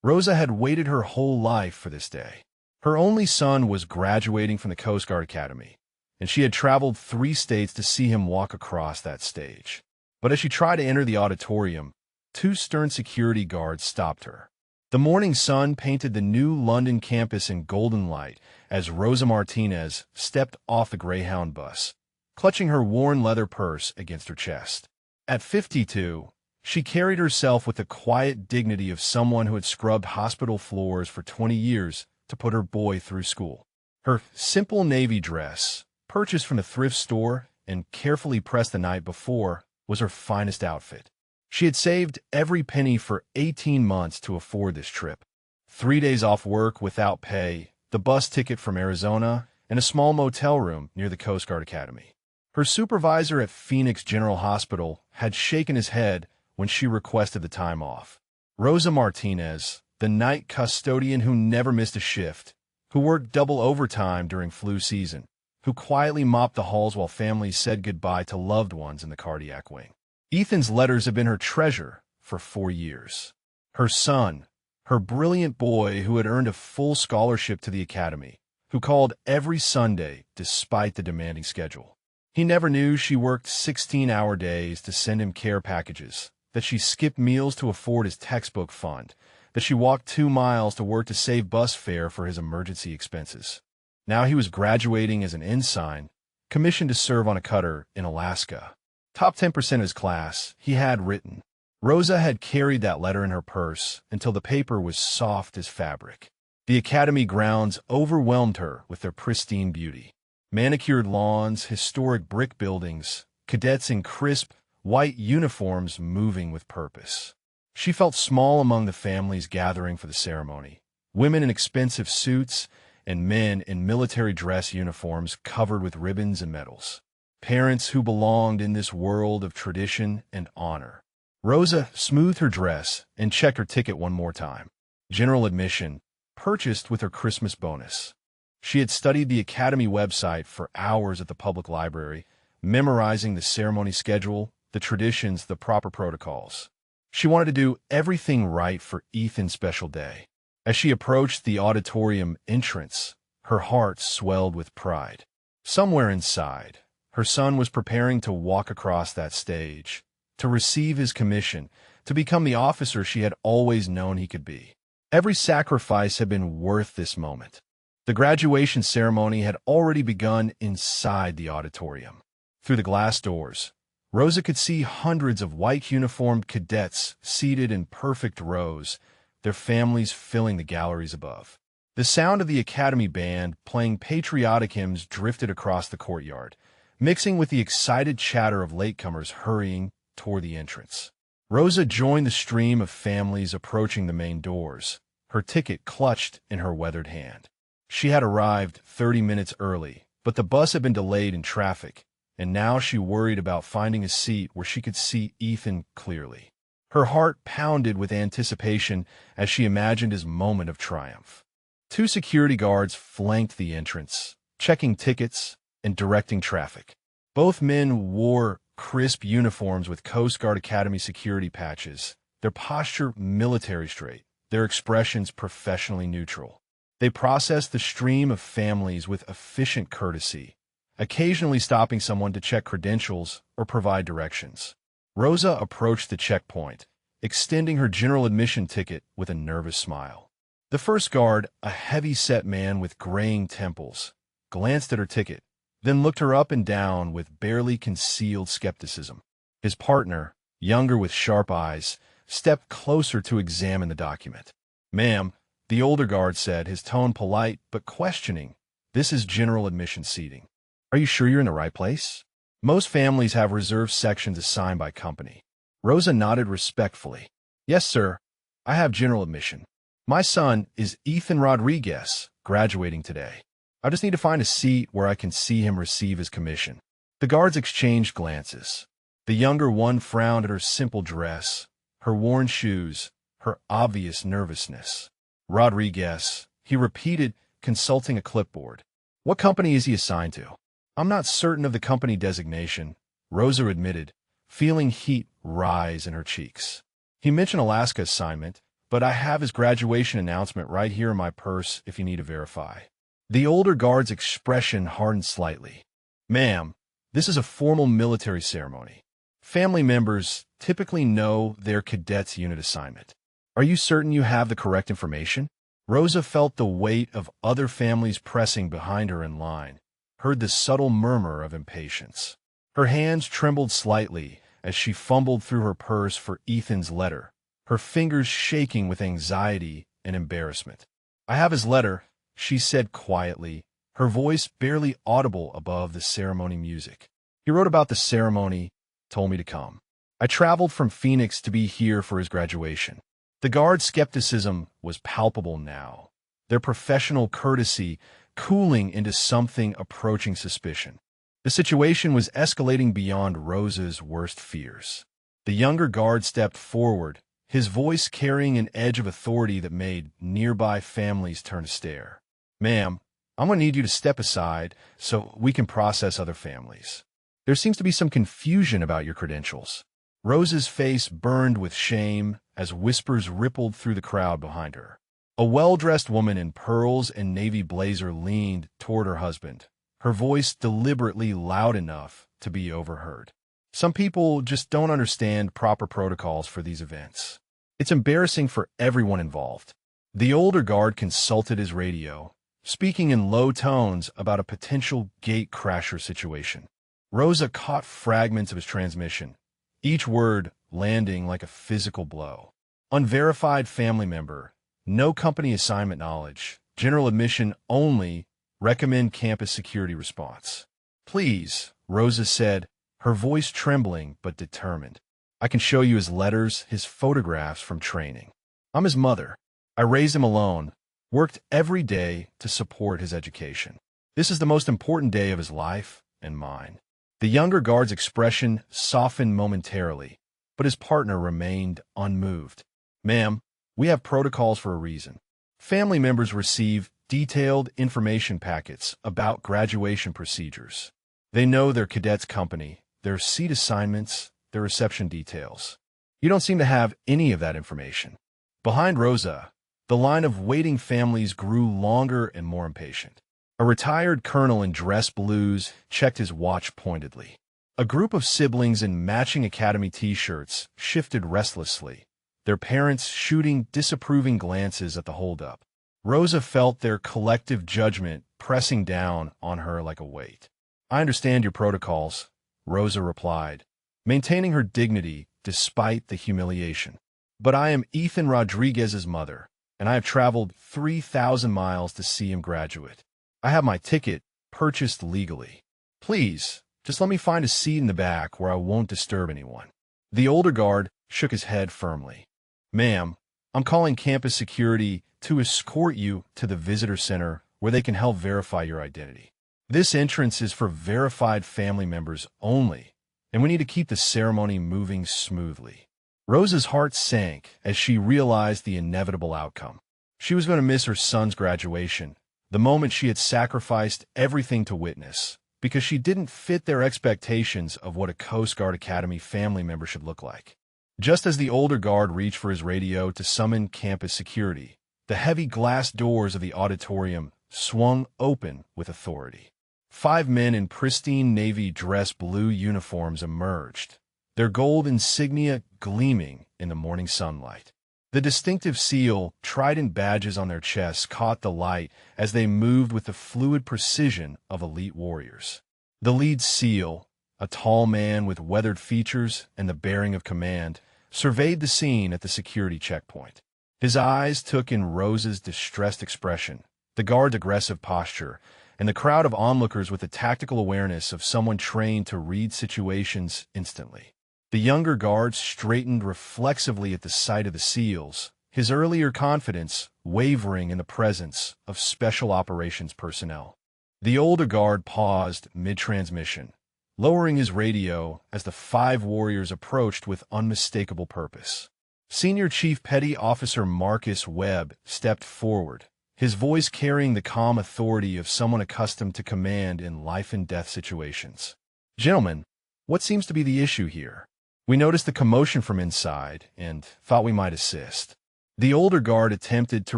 Rosa had waited her whole life for this day. Her only son was graduating from the Coast Guard Academy, and she had traveled 3 states to see him walk across that stage. But as she tried to enter the auditorium, 2 stern security guards stopped her. The morning sun painted the new London campus in golden light as Rosa Martinez stepped off the Greyhound bus, clutching her worn leather purse against her chest. At 52, she carried herself with the quiet dignity of someone who had scrubbed hospital floors for 20 years to put her boy through school. Her simple navy dress, purchased from a thrift store and carefully pressed the night before, was her finest outfit. She had saved every penny for 18 months to afford this trip. 3 days off work without pay, the bus ticket from Arizona, and a small motel room near the Coast Guard Academy. Her supervisor at Phoenix General Hospital had shaken his head when she requested the time off. Rosa Martinez, the night custodian who never missed a shift, who worked double overtime during flu season, who quietly mopped the halls while families said goodbye to loved ones in the cardiac wing. Ethan's letters had been her treasure for 4 years. Her son, her brilliant boy who had earned a full scholarship to the academy, who called every Sunday despite the demanding schedule. He never knew she worked 16-hour days to send him care packages, that she skipped meals to afford his textbook fund, that she walked 2 miles to work to save bus fare for his emergency expenses. Now he was graduating as an ensign, commissioned to serve on a cutter in Alaska. Top 10% of his class, he had written. Rosa had carried that letter in her purse until the paper was soft as fabric. The academy grounds overwhelmed her with their pristine beauty. Manicured lawns, historic brick buildings, cadets in crisp, white uniforms moving with purpose. She felt small among the families gathering for the ceremony, women in expensive suits and men in military dress uniforms covered with ribbons and medals. Parents who belonged in this world of tradition and honor. Rosa smoothed her dress and checked her ticket one more time. General admission, purchased with her Christmas bonus. She had studied the academy website for hours at the public library, memorizing the ceremony schedule, the traditions, the proper protocols. She wanted to do everything right for Ethan's special day. As she approached the auditorium entrance, her heart swelled with pride. Somewhere inside, her son was preparing to walk across that stage, to receive his commission, to become the officer she had always known he could be. Every sacrifice had been worth this moment. The graduation ceremony had already begun inside the auditorium. Through the glass doors, Rosa could see hundreds of white-uniformed cadets seated in perfect rows, their families filling the galleries above. The sound of the academy band playing patriotic hymns drifted across the courtyard, mixing with the excited chatter of latecomers hurrying toward the entrance. Rosa joined the stream of families approaching the main doors, her ticket clutched in her weathered hand. She had arrived 30 minutes early, but the bus had been delayed in traffic, and now she worried about finding a seat where she could see Ethan clearly. Her heart pounded with anticipation as she imagined his moment of triumph. 2 security guards flanked the entrance, checking tickets and directing traffic. Both men wore crisp uniforms with Coast Guard Academy security patches, their posture military straight, their expressions professionally neutral. They processed the stream of families with efficient courtesy, occasionally stopping someone to check credentials or provide directions. Rosa approached the checkpoint, extending her general admission ticket with a nervous smile. The first guard, a heavy-set man with graying temples, glanced at her ticket, then looked her up and down with barely concealed skepticism. His partner, younger with sharp eyes, stepped closer to examine the document. "Ma'am," the older guard said, his tone polite but questioning, "this is general admission seating. Are you sure you're in the right place? Most families have reserved sections assigned by company." Rosa nodded respectfully. "Yes, sir. I have general admission. My son is Ethan Rodriguez, graduating today. I just need to find a seat where I can see him receive his commission." The guards exchanged glances. The younger one frowned at her simple dress, her worn shoes, her obvious nervousness. "Rodriguez," he repeated, consulting a clipboard. "What company is he assigned to?" "I'm not certain of the company designation," Rosa admitted, feeling heat rise in her cheeks. "He mentioned Alaska assignment, but I have his graduation announcement right here in my purse if you need to verify. The older guard's expression hardened slightly. Ma'am, this is a formal military ceremony. Family members typically know their cadet's unit assignment. Are you certain you have the correct information? Rosa felt the weight of other families pressing behind her in line, heard the subtle murmur of impatience. Her hands trembled slightly as she fumbled through her purse for Ethan's letter, her fingers shaking with anxiety and embarrassment. I have his letter, she said quietly, her voice barely audible above the ceremony music. He wrote about the ceremony, told me to come. I traveled from Phoenix to be here for his graduation. The guard's skepticism was palpable now, their professional courtesy cooling into something approaching suspicion. The situation was escalating beyond Rosa's worst fears. The younger guard stepped forward, his voice carrying an edge of authority that made nearby families turn to stare. Ma'am, I'm going to need you to step aside so we can process other families. There seems to be some confusion about your credentials. Rosa's face burned with shame as whispers rippled through the crowd behind her. A well-dressed woman in pearls and navy blazer leaned toward her husband, her voice deliberately loud enough to be overheard. Some people just don't understand proper protocols for these events. It's embarrassing for everyone involved. The older guard consulted his radio, speaking in low tones about a potential gate crasher situation. Rosa caught fragments of his transmission, each word landing like a physical blow. Unverified family member, no company assignment knowledge, general admission only, recommend campus security response. Please, Rosa said, her voice trembling but determined. I can show you his letters, his photographs from training. I'm his mother. I raised him alone, worked every day to support his education. This is the most important day of his life and mine. The younger guard's expression softened momentarily, but his partner remained unmoved. Ma'am, we have protocols for a reason. Family members receive detailed information packets about graduation procedures. They know their cadet's company, their seat assignments, their reception details. You don't seem to have any of that information. Behind Rosa, the line of waiting families grew longer and more impatient. A retired colonel in dress blues checked his watch pointedly. A group of siblings in matching academy t-shirts shifted restlessly, their parents shooting disapproving glances at the holdup. Rosa felt their collective judgment pressing down on her like a weight. I understand your protocols, Rosa replied, maintaining her dignity despite the humiliation. But I am Ethan Rodriguez's mother, and I have traveled 3,000 miles to see him graduate. I have my ticket purchased legally. Please, just let me find a seat in the back where I won't disturb anyone. The older guard shook his head firmly. Ma'am, I'm calling campus security to escort you to the visitor center where they can help verify your identity. This entrance is for verified family members only, and we need to keep the ceremony moving smoothly. Rosa's heart sank as she realized the inevitable outcome. She was going to miss her son's graduation, the moment she had sacrificed everything to witness, because she didn't fit their expectations of what a Coast Guard Academy family member should look like. Just as the older guard reached for his radio to summon campus security, the heavy glass doors of the auditorium swung open with authority. 5 men in pristine navy dress blue uniforms emerged, their gold insignia gleaming in the morning sunlight. The distinctive seal, trident badges on their chests caught the light as they moved with the fluid precision of elite warriors. The lead seal, a tall man with weathered features and the bearing of command, surveyed the scene at the security checkpoint. His eyes took in Rosa's distressed expression, the guard's aggressive posture, and the crowd of onlookers with the tactical awareness of someone trained to read situations instantly. The younger guard straightened reflexively at the sight of the SEALs, his earlier confidence wavering in the presence of special operations personnel. The older guard paused mid-transmission, lowering his radio as the 5 warriors approached with unmistakable purpose. Senior Chief Petty Officer Marcus Webb stepped forward, his voice carrying the calm authority of someone accustomed to command in life-and-death situations. Gentlemen, what seems to be the issue here? We noticed the commotion from inside and thought we might assist. The older guard attempted to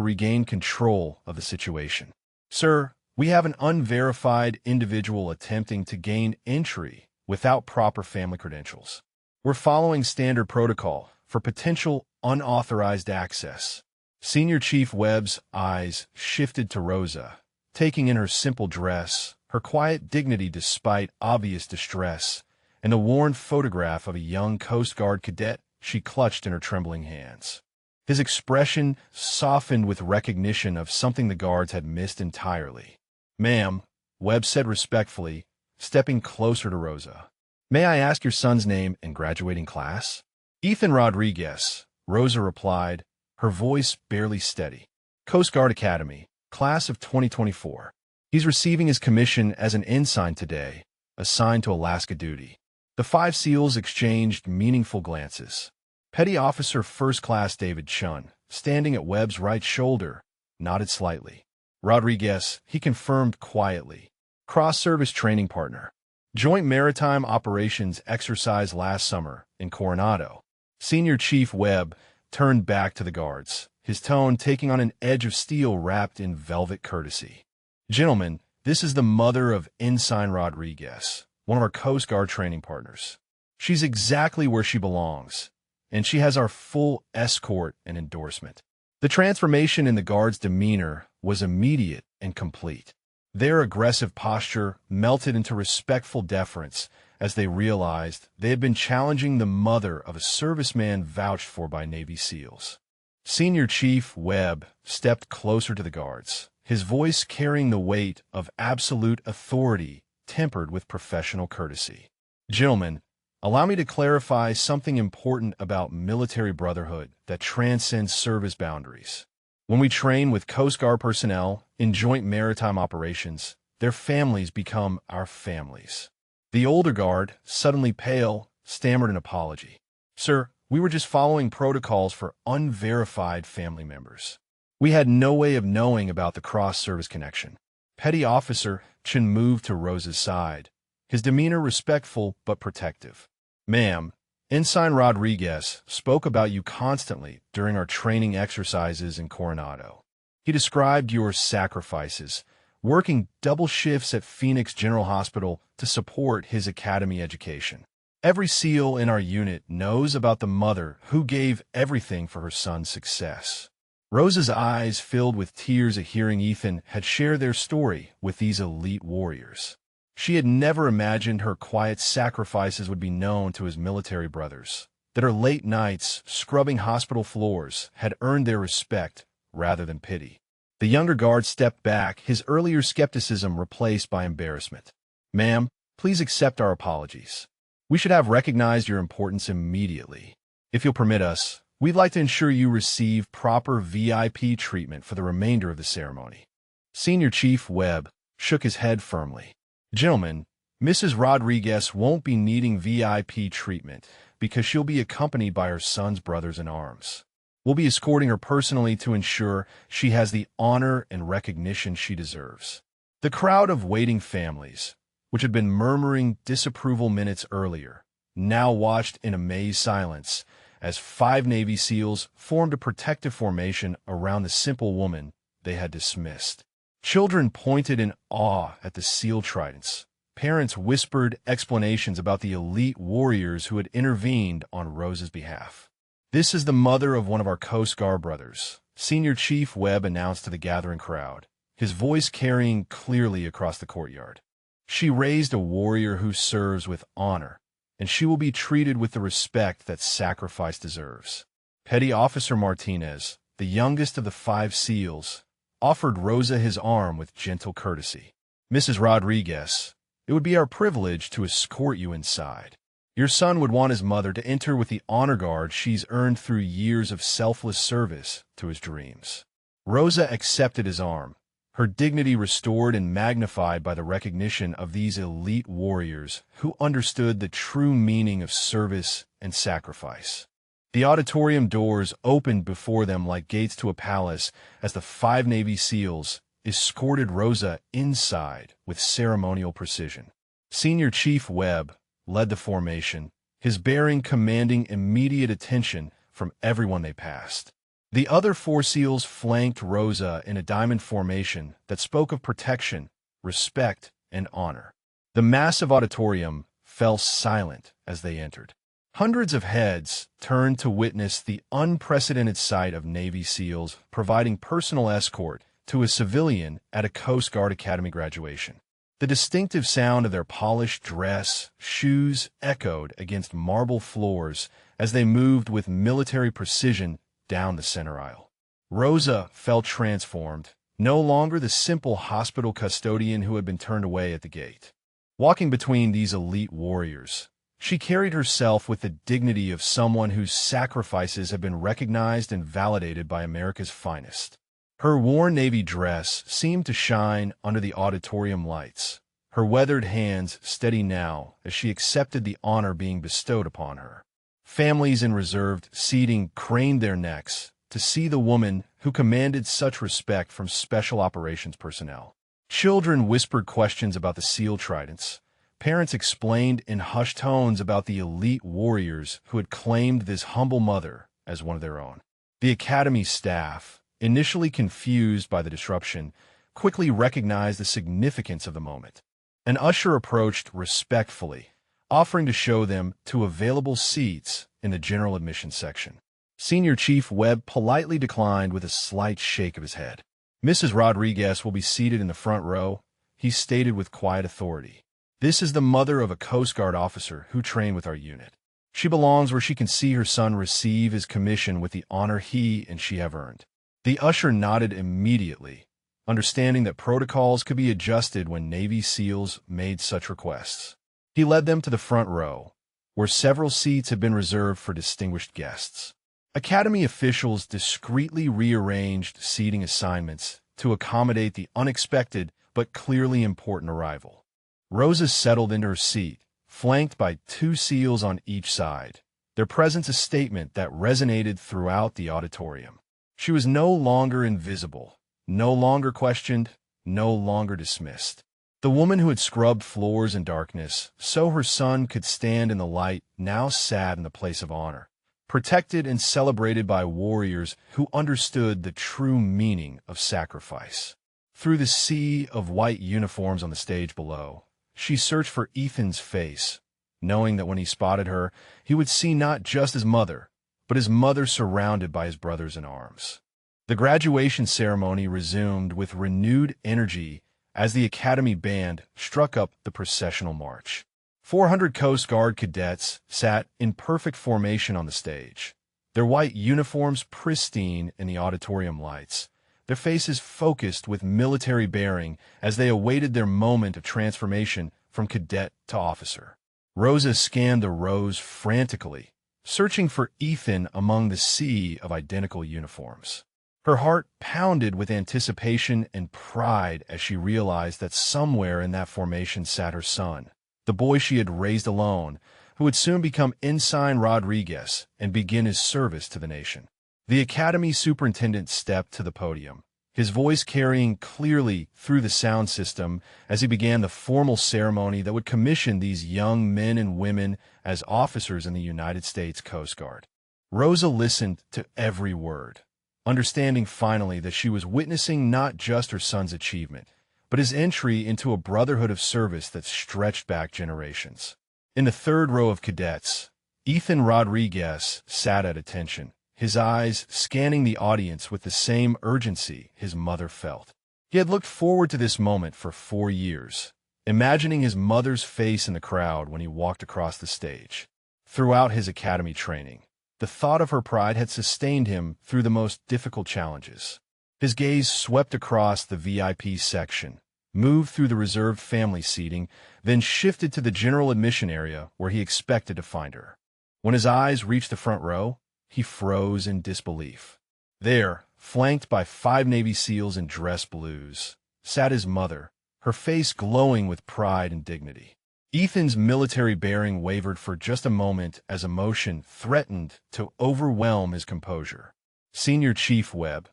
regain control of the situation. "Sir, we have an unverified individual attempting to gain entry without proper family credentials. We're following standard protocol for potential unauthorized access." Senior Chief Webb's eyes shifted to Rosa, taking in her simple dress, her quiet dignity despite obvious distress, and the worn photograph of a young Coast Guard cadet she clutched in her trembling hands. His expression softened with recognition of something the guards had missed entirely. "Ma'am," Webb said respectfully, stepping closer to Rosa. "May I ask your son's name and graduating class?" "Ethan Rodriguez," Rosa replied, her voice barely steady. "Coast Guard Academy, class of 2024. He's receiving his commission as an ensign today, assigned to Alaska duty." The 5 SEALs exchanged meaningful glances. Petty Officer First Class David Chun, standing at Webb's right shoulder, nodded slightly. "Rodriguez," he confirmed quietly. "Cross-service training partner. Joint Maritime Operations exercise last summer in Coronado." Senior Chief Webb turned back to the guards, his tone taking on an edge of steel wrapped in velvet courtesy. "Gentlemen, this is the mother of Ensign Rodriguez, one of our Coast Guard training partners. She's exactly where she belongs, and she has our full escort and endorsement." The transformation in the guards' demeanor was immediate and complete. Their aggressive posture melted into respectful deference as they realized they had been challenging the mother of a serviceman vouched for by Navy SEALs. Senior Chief Webb stepped closer to the guards, his voice carrying the weight of absolute authority tempered with professional courtesy. "Gentlemen, allow me to clarify something important about military brotherhood that transcends service boundaries. When we train with Coast Guard personnel in joint maritime operations, their families become our families." The older guard, suddenly pale, stammered an apology. "Sir, we were just following protocols for unverified family members. We had no way of knowing about the cross-service connection." Petty Officer Chin moved to Rosa's side, his demeanor respectful but protective. "Ma'am, Ensign Rodriguez spoke about you constantly during our training exercises in Coronado. He described your sacrifices, working double shifts at Phoenix General Hospital to support his academy education. Every SEAL in our unit knows about the mother who gave everything for her son's success." Rosa's eyes filled with tears at hearing Ethan had shared their story with these elite warriors. She had never imagined her quiet sacrifices would be known to his military brothers, that her late nights scrubbing hospital floors had earned their respect rather than pity. The younger guard stepped back, his earlier skepticism replaced by embarrassment. "Ma'am, please accept our apologies. We should have recognized your importance immediately. If you'll permit us, we'd like to ensure you receive proper VIP treatment for the remainder of the ceremony." Senior Chief Webb shook his head firmly. "Gentlemen, Mrs. Rodriguez won't be needing VIP treatment because she'll be accompanied by her son's brothers-in-arms. We'll be escorting her personally to ensure she has the honor and recognition she deserves." The crowd of waiting families, which had been murmuring disapproval minutes earlier, now watched in amazed silence as 5 Navy SEALs formed a protective formation around the simple woman they had dismissed. Children pointed in awe at the SEAL tridents. Parents whispered explanations about the elite warriors who had intervened on Rosa's behalf. "This is the mother of one of our Coast Guard brothers," Senior Chief Webb announced to the gathering crowd, his voice carrying clearly across the courtyard. "She raised a warrior who serves with honor, and she will be treated with the respect that sacrifice deserves." Petty Officer Martinez, the youngest of the 5 SEALs, offered Rosa his arm with gentle courtesy. "Mrs. Rodriguez, it would be our privilege to escort you inside. Your son would want his mother to enter with the honor guard she's earned through years of selfless service to his dreams." Rosa accepted his arm, her dignity restored and magnified by the recognition of these elite warriors who understood the true meaning of service and sacrifice. The auditorium doors opened before them like gates to a palace as the 5 Navy SEALs escorted Rosa inside with ceremonial precision. Senior Chief Webb led the formation, his bearing commanding immediate attention from everyone they passed. The other 4 SEALs flanked Rosa in a diamond formation that spoke of protection, respect, and honor. The massive auditorium fell silent as they entered. Hundreds of heads turned to witness the unprecedented sight of Navy SEALs providing personal escort to a civilian at a Coast Guard Academy graduation. The distinctive sound of their polished dress, shoes echoed against marble floors as they moved with military precision down the center aisle. Rosa felt transformed, no longer the simple hospital custodian who had been turned away at the gate. Walking between these elite warriors, she carried herself with the dignity of someone whose sacrifices have been recognized and validated by America's finest. Her worn Navy dress seemed to shine under the auditorium lights, her weathered hands steady now as she accepted the honor being bestowed upon her. Families in reserved seating craned their necks to see the woman who commanded such respect from special operations personnel. Children whispered questions about the SEAL tridents. Parents explained in hushed tones about the elite warriors who had claimed this humble mother as one of their own. The Academy staff, initially confused by the disruption, quickly recognized the significance of the moment. An usher approached respectfully, offering to show them to available seats in the general admission section. Senior Chief Webb politely declined with a slight shake of his head. "Mrs. Rodriguez will be seated in the front row," he stated with quiet authority. "This is the mother of a Coast Guard officer who trained with our unit. She belongs where she can see her son receive his commission with the honor he and she have earned." The usher nodded immediately, understanding that protocols could be adjusted when Navy SEALs made such requests. He led them to the front row, where several seats had been reserved for distinguished guests. Academy officials discreetly rearranged seating assignments to accommodate the unexpected but clearly important arrival. Rosa settled into her seat, flanked by 2 SEALs on each side, their presence a statement that resonated throughout the auditorium. She was no longer invisible, no longer questioned, no longer dismissed. The woman who had scrubbed floors in darkness so her son could stand in the light now sat in the place of honor, protected and celebrated by warriors who understood the true meaning of sacrifice. Through the sea of white uniforms on the stage below, she searched for Ethan's face, knowing that when he spotted her, he would see not just his mother, but his mother surrounded by his brothers in arms. The graduation ceremony resumed with renewed energy as the Academy band struck up the processional march. 400 Coast Guard cadets sat in perfect formation on the stage, their white uniforms pristine in the auditorium lights, their faces focused with military bearing as they awaited their moment of transformation from cadet to officer. Rosa scanned the rows frantically, searching for Ethan among the sea of identical uniforms. Her heart pounded with anticipation and pride as she realized that somewhere in that formation sat her son, the boy she had raised alone, who would soon become Ensign Rodriguez and begin his service to the nation. The Academy superintendent stepped to the podium, his voice carrying clearly through the sound system as he began the formal ceremony that would commission these young men and women as officers in the United States Coast Guard. Rosa listened to every word, understanding finally that she was witnessing not just her son's achievement, but his entry into a brotherhood of service that stretched back generations. In the third row of cadets, Ethan Rodriguez sat at attention, his eyes scanning the audience with the same urgency his mother felt. He had looked forward to this moment for 4 years, imagining his mother's face in the crowd when he walked across the stage. Throughout his academy training, the thought of her pride had sustained him through the most difficult challenges. His gaze swept across the VIP section, moved through the reserved family seating, then shifted to the general admission area where he expected to find her. When his eyes reached the front row, he froze in disbelief. There, flanked by 5 Navy SEALs in dress blues, sat his mother, her face glowing with pride and dignity. Ethan's military bearing wavered for just a moment as emotion threatened to overwhelm his composure. Senior Chief Webb,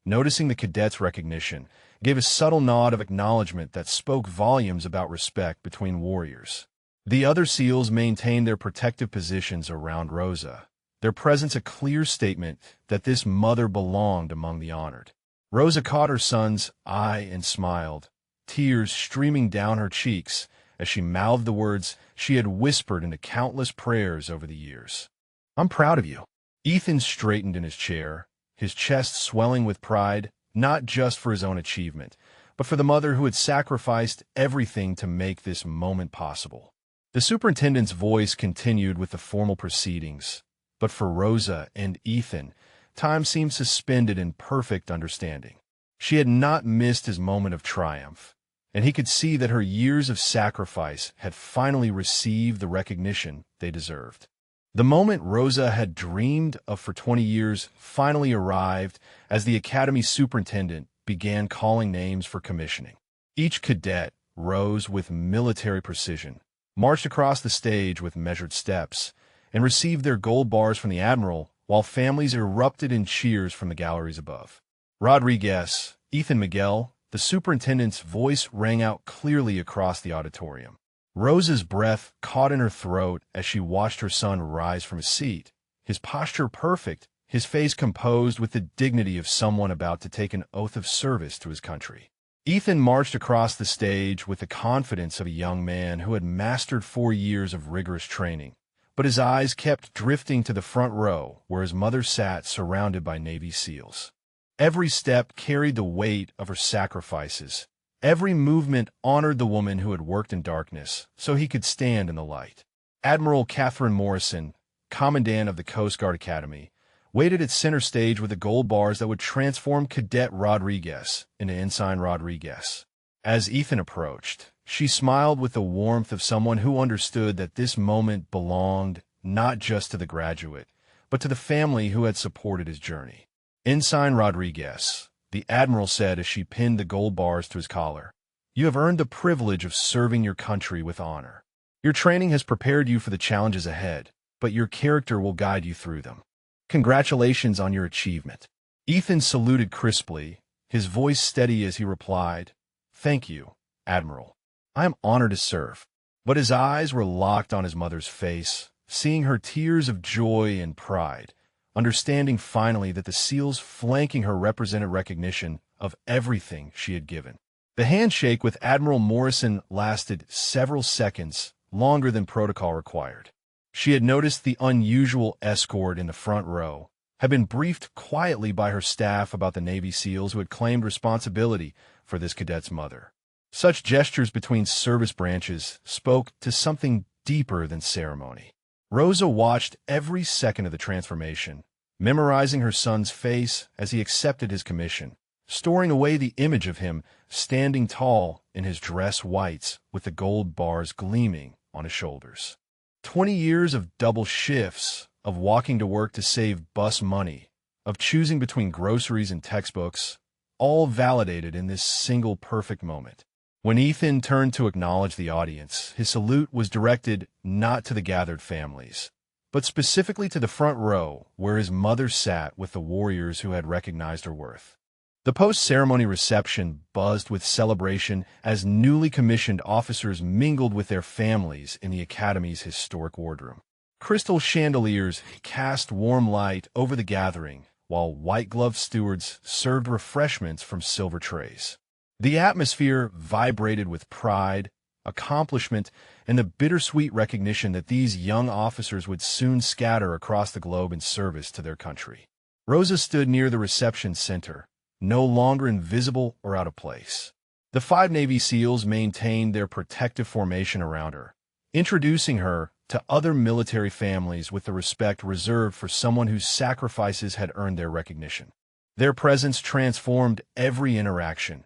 noticing the cadet's recognition, gave a subtle nod of acknowledgement that spoke volumes about respect between warriors. The other SEALs maintained their protective positions around Rosa, their presence a clear statement that this mother belonged among the honored. Rosa caught her son's eye and smiled, tears streaming down her cheeks as she mouthed the words she had whispered into countless prayers over the years. "I'm proud of you." Ethan straightened in his chair, his chest swelling with pride, not just for his own achievement, but for the mother who had sacrificed everything to make this moment possible. The superintendent's voice continued with the formal proceedings, but for Rosa and Ethan, time seemed suspended in perfect understanding. She had not missed his moment of triumph, and he could see that her years of sacrifice had finally received the recognition they deserved. The moment Rosa had dreamed of for 20 years finally arrived as the Academy superintendent began calling names for commissioning. Each cadet rose with military precision, marched across the stage with measured steps, and received their gold bars from the admiral, while families erupted in cheers from the galleries above. "Rodriguez, Ethan Miguel," the superintendent's voice rang out clearly across the auditorium. Rosa's breath caught in her throat as she watched her son rise from his seat, his posture perfect, his face composed with the dignity of someone about to take an oath of service to his country. Ethan marched across the stage with the confidence of a young man who had mastered 4 years of rigorous training, but his eyes kept drifting to the front row where his mother sat surrounded by Navy SEALs. Every step carried the weight of her sacrifices. Every movement honored the woman who had worked in darkness so he could stand in the light. Admiral Catherine Morrison, Commandant of the Coast Guard Academy, waited at center stage with the gold bars that would transform Cadet Rodriguez into Ensign Rodriguez. As Ethan approached, she smiled with the warmth of someone who understood that this moment belonged not just to the graduate, but to the family who had supported his journey. "Ensign Rodriguez," the Admiral said as she pinned the gold bars to his collar, "you have earned the privilege of serving your country with honor. Your training has prepared you for the challenges ahead, but your character will guide you through them. Congratulations on your achievement." Ethan saluted crisply, his voice steady as he replied, "Thank you, Admiral. I am honored to serve." But his eyes were locked on his mother's face, seeing her tears of joy and pride, understanding finally that the SEALs flanking her represented recognition of everything she had given. The handshake with Admiral Morrison lasted several seconds, longer than protocol required. She had noticed the unusual escort in the front row, had been briefed quietly by her staff about the Navy SEALs who had claimed responsibility for this cadet's mother. Such gestures between service branches spoke to something deeper than ceremony. Rosa watched every second of the transformation, memorizing her son's face as he accepted his commission, storing away the image of him standing tall in his dress whites with the gold bars gleaming on his shoulders. 20 years of double shifts, of walking to work to save bus money, of choosing between groceries and textbooks, all validated in this single perfect moment. When Ethan turned to acknowledge the audience, his salute was directed not to the gathered families, but specifically to the front row where his mother sat with the warriors who had recognized her worth. The post-ceremony reception buzzed with celebration as newly commissioned officers mingled with their families in the Academy's historic wardroom. Crystal chandeliers cast warm light over the gathering, while white-gloved stewards served refreshments from silver trays. The atmosphere vibrated with pride, accomplishment, and the bittersweet recognition that these young officers would soon scatter across the globe in service to their country. Rosa stood near the reception center, no longer invisible or out of place. The 5 Navy SEALs maintained their protective formation around her, introducing her to other military families with the respect reserved for someone whose sacrifices had earned their recognition. Their presence transformed every interaction,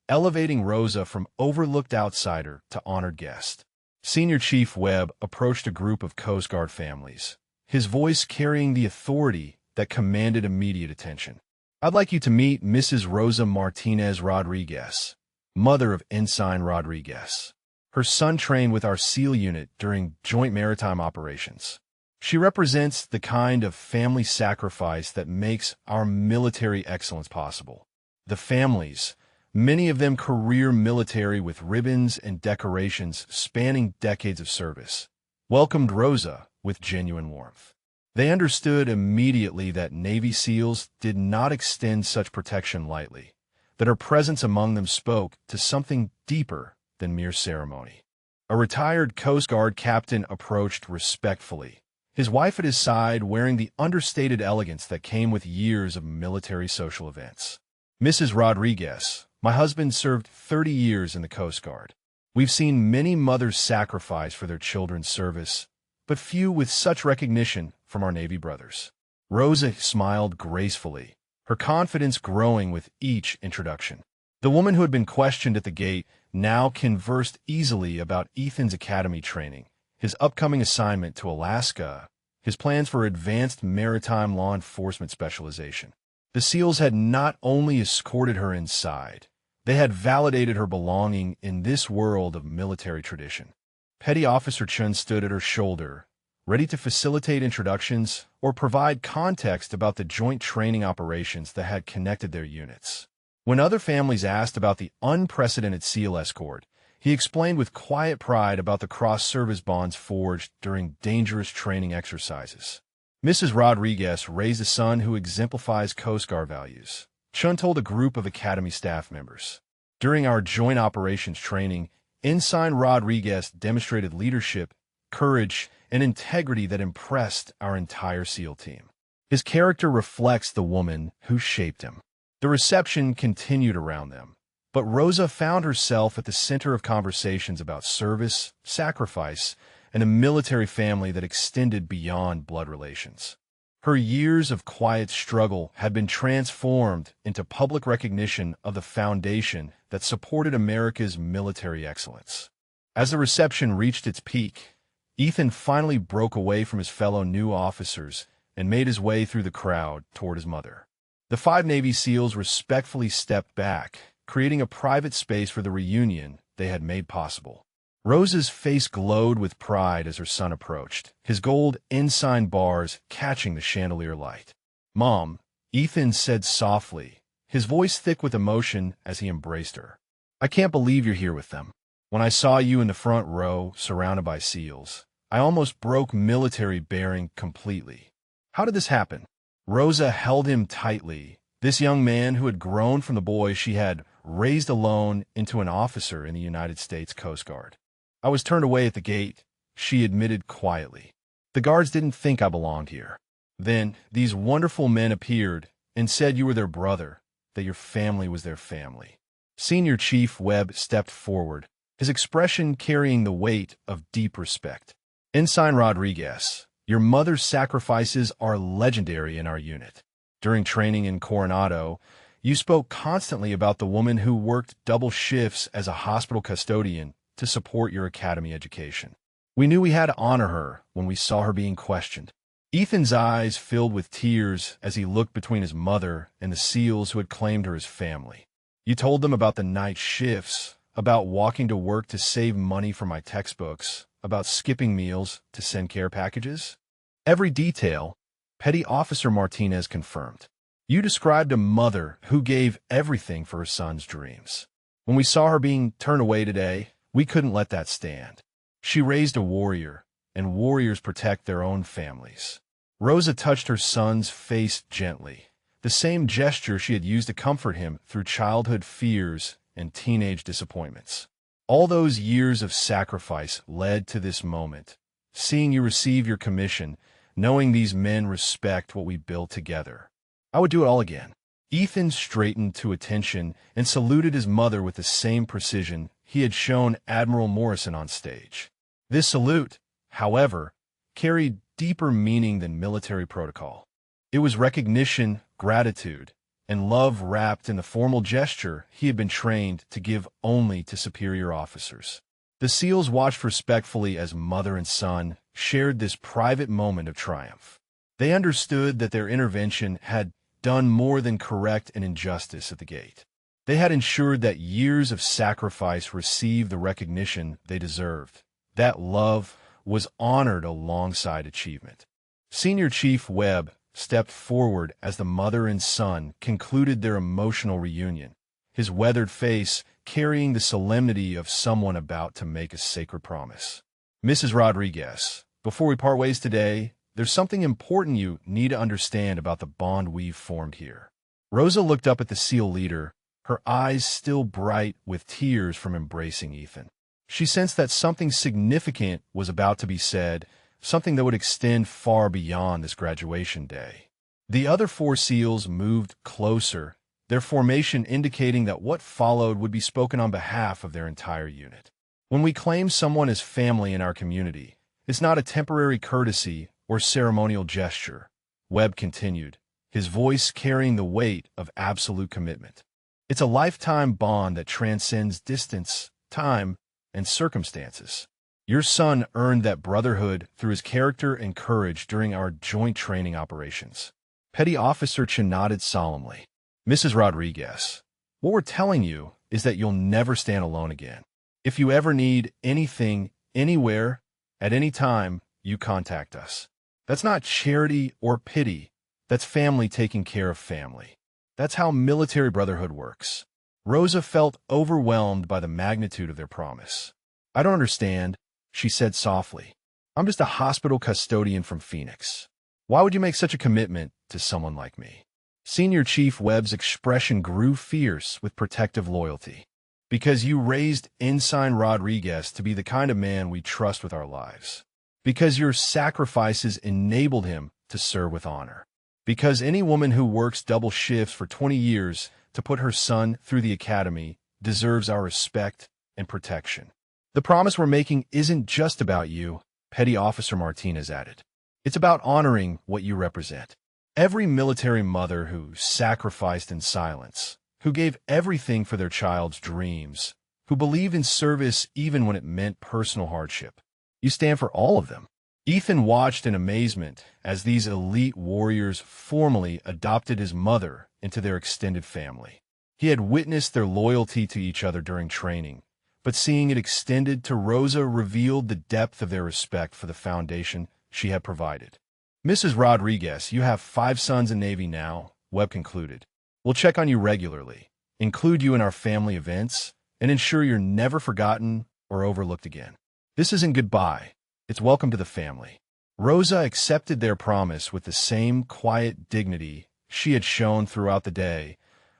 elevating Rosa from overlooked outsider to honored guest. Senior Chief Webb approached a group of Coast Guard families, his voice carrying the authority that commanded immediate attention. "I'd like you to meet Mrs. Rosa Martinez Rodriguez, mother of Ensign Rodriguez. Her son trained with our SEAL unit during joint maritime operations. She represents the kind of family sacrifice that makes our military excellence possible." The families, many of them career military with ribbons and decorations spanning decades of service, welcomed Rosa with genuine warmth. They understood immediately that Navy SEALs did not extend such protection lightly, that her presence among them spoke to something deeper than mere ceremony. A retired Coast Guard captain approached respectfully, his wife at his side wearing the understated elegance that came with years of military social events. "Mrs. Rodriguez, my husband served 30 years in the Coast Guard. We've seen many mothers sacrifice for their children's service, but few with such recognition from our Navy brothers." Rosa smiled gracefully, her confidence growing with each introduction. The woman who had been questioned at the gate now conversed easily about Ethan's academy training, his upcoming assignment to Alaska, his plans for advanced maritime law enforcement specialization. The SEALs had not only escorted her inside, they had validated her belonging in this world of military tradition. Petty Officer Chun stood at her shoulder, ready to facilitate introductions or provide context about the joint training operations that had connected their units. When other families asked about the unprecedented SEAL escort, he explained with quiet pride about the cross-service bonds forged during dangerous training exercises. Mrs. Rodriguez raised a son who exemplifies Coast Guard values. Chun told a group of Academy staff members. During our joint operations training, Ensign Rodriguez demonstrated leadership, courage, and integrity that impressed our entire SEAL team. His character reflects the woman who shaped him. The reception continued around them, but Rosa found herself at the center of conversations about service, sacrifice, and a military family that extended beyond blood relations. Her years of quiet struggle had been transformed into public recognition of the foundation that supported America's military excellence. As the reception reached its peak, Ethan finally broke away from his fellow new officers and made his way through the crowd toward his mother. The 5 Navy SEALs respectfully stepped back, creating a private space for the reunion they had made possible. Rosa's face glowed with pride as her son approached, his gold ensign bars catching the chandelier light. "Mom," Ethan said softly, his voice thick with emotion as he embraced her. "I can't believe you're here with them. When I saw you in the front row, surrounded by SEALs, I almost broke military bearing completely. How did this happen?" Rosa held him tightly, this young man who had grown from the boy she had raised alone into an officer in the United States Coast Guard. "I was turned away at the gate," she admitted quietly. "The guards didn't think I belonged here. Then these wonderful men appeared and said you were their brother, that your family was their family." Senior Chief Webb stepped forward, his expression carrying the weight of deep respect. "Ensign Rodriguez, your mother's sacrifices are legendary in our unit. During training in Coronado, you spoke constantly about the woman who worked double shifts as a hospital custodian to support your academy education. We knew we had to honor her when we saw her being questioned." Ethan's eyes filled with tears as he looked between his mother and the SEALs who had claimed her as family. "You told them about the night shifts, about walking to work to save money for my textbooks, about skipping meals to send care packages?" "Every detail," Petty Officer Martinez confirmed. "You described a mother who gave everything for her son's dreams. When we saw her being turned away today, we couldn't let that stand. She raised a warrior, and warriors protect their own families." Rosa touched her son's face gently, the same gesture she had used to comfort him through childhood fears and teenage disappointments. "All those years of sacrifice led to this moment. Seeing you receive your commission, knowing these men respect what we built together. I would do it all again." Ethan straightened to attention and saluted his mother with the same precision he had shown Admiral Morrison on stage. This salute, however, carried deeper meaning than military protocol. It was recognition, gratitude, and love wrapped in the formal gesture he had been trained to give only to superior officers. The SEALs watched respectfully as mother and son shared this private moment of triumph. They understood that their intervention had done more than correct an injustice at the gate. They had ensured that years of sacrifice received the recognition they deserved. That love was honored alongside achievement. Senior Chief Webb stepped forward as the mother and son concluded their emotional reunion, his weathered face carrying the solemnity of someone about to make a sacred promise. "Mrs. Rodriguez, before we part ways today, there's something important you need to understand about the bond we've formed here. Rosa looked up at the SEAL leader, her eyes still bright with tears from embracing Ethan. She sensed that something significant was about to be said, something that would extend far beyond this graduation day. The other 4 SEALs moved closer, their formation indicating that what followed would be spoken on behalf of their entire unit. When we claim someone as family in our community, it's not a temporary courtesy or ceremonial gesture, Webb continued, his voice carrying the weight of absolute commitment. It's a lifetime bond that transcends distance, time, and circumstances. Your son earned that brotherhood through his character and courage during our joint training operations. Petty Officer Chen nodded solemnly. Mrs. Rodriguez, what we're telling you is that you'll never stand alone again. If you ever need anything, anywhere, at any time, you contact us. That's not charity or pity. That's family taking care of family. That's how military brotherhood works. Rosa felt overwhelmed by the magnitude of their promise. I don't understand, she said softly. I'm just a hospital custodian from Phoenix. Why would you make such a commitment to someone like me? Senior Chief Webb's expression grew fierce with protective loyalty. Because you raised Ensign Rodriguez to be the kind of man we trust with our lives. Because your sacrifices enabled him to serve with honor. Because any woman who works double shifts for 20 years to put her son through the academy deserves our respect and protection. The promise we're making isn't just about you, Petty Officer Martinez added. It's about honoring what you represent. Every military mother who sacrificed in silence, who gave everything for their child's dreams, who believed in service even when it meant personal hardship. You stand for all of them. Ethan watched in amazement as these elite warriors formally adopted his mother into their extended family. He had witnessed their loyalty to each other during training, but seeing it extended to Rosa revealed the depth of their respect for the foundation she had provided. Mrs. Rodriguez, you have 5 sons in Navy now, Webb concluded. We'll check on you regularly, include you in our family events, and ensure you're never forgotten or overlooked again. This isn't goodbye. It's welcome to the family. Rosa accepted their promise with the same quiet dignity she had shown throughout the day,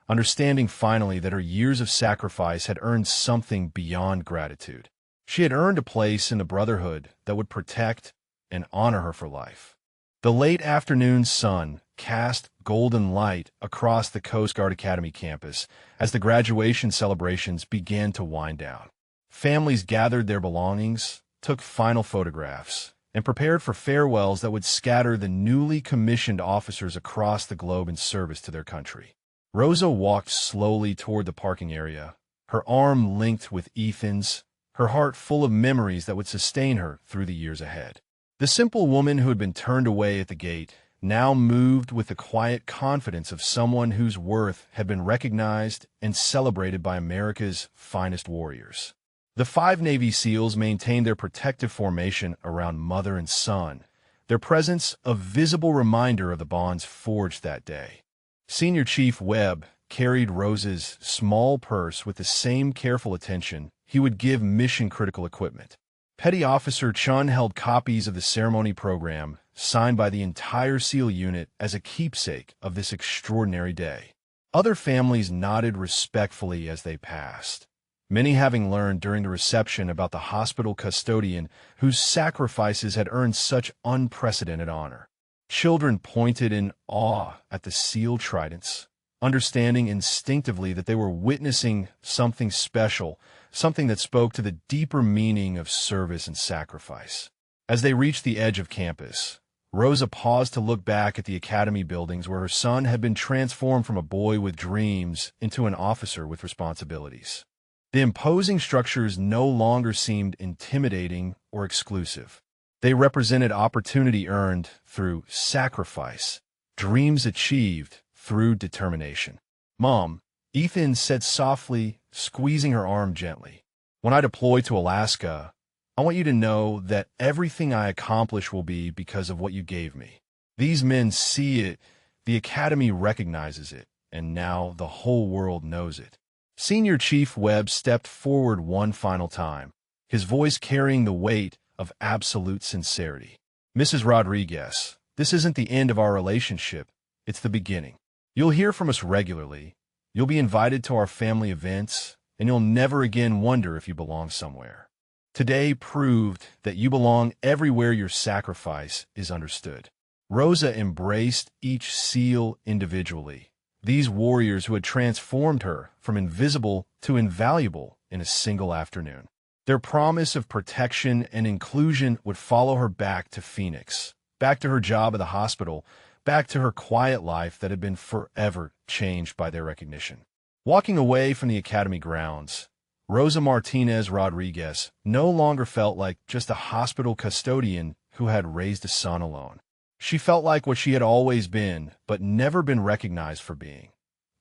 understanding finally that her years of sacrifice had earned something beyond gratitude. She had earned a place in the brotherhood that would protect and honor her for life. The late afternoon sun cast golden light across the Coast Guard Academy campus as the graduation celebrations began to wind down. Families gathered their belongings, took final photographs, and prepared for farewells that would scatter the newly commissioned officers across the globe in service to their country. Rosa walked slowly toward the parking area, her arm linked with Ethan's, her heart full of memories that would sustain her through the years ahead. The simple woman who had been turned away at the gate now moved with the quiet confidence of someone whose worth had been recognized and celebrated by America's finest warriors. The 5 Navy SEALs maintained their protective formation around mother and son, their presence a visible reminder of the bonds forged that day. Senior Chief Webb carried Rosa's small purse with the same careful attention he would give mission-critical equipment. Petty Officer Chun held copies of the ceremony program, signed by the entire SEAL unit as a keepsake of this extraordinary day. Other families nodded respectfully as they passed, many having learned during the reception about the hospital custodian whose sacrifices had earned such unprecedented honor. Children pointed in awe at the SEAL tridents, understanding instinctively that they were witnessing something special, something that spoke to the deeper meaning of service and sacrifice. As they reached the edge of campus, Rosa paused to look back at the academy buildings where her son had been transformed from a boy with dreams into an officer with responsibilities. The imposing structures no longer seemed intimidating or exclusive. They represented opportunity earned through sacrifice, dreams achieved through determination. Mom, Ethan said softly, squeezing her arm gently. When I deploy to Alaska, I want you to know that everything I accomplish will be because of what you gave me. These men see it, the Academy recognizes it, and now the whole world knows it. Senior Chief Webb stepped forward one final time, his voice carrying the weight of absolute sincerity. Mrs. Rodriguez, this isn't the end of our relationship, it's the beginning. You'll hear from us regularly, you'll be invited to our family events, and you'll never again wonder if you belong somewhere. Today proved that you belong everywhere your sacrifice is understood. Rosa embraced each seal individually, these warriors who had transformed her from invisible to invaluable in a single afternoon. Their promise of protection and inclusion would follow her back to Phoenix, back to her job at the hospital, back to her quiet life that had been forever changed by their recognition. Walking away from the academy grounds, Rosa Martinez Rodriguez no longer felt like just a hospital custodian who had raised a son alone. She felt like what she had always been, but never been recognized for being.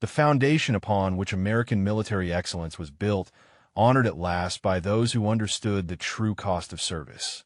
The foundation upon which American military excellence was built, honored at last by those who understood the true cost of service.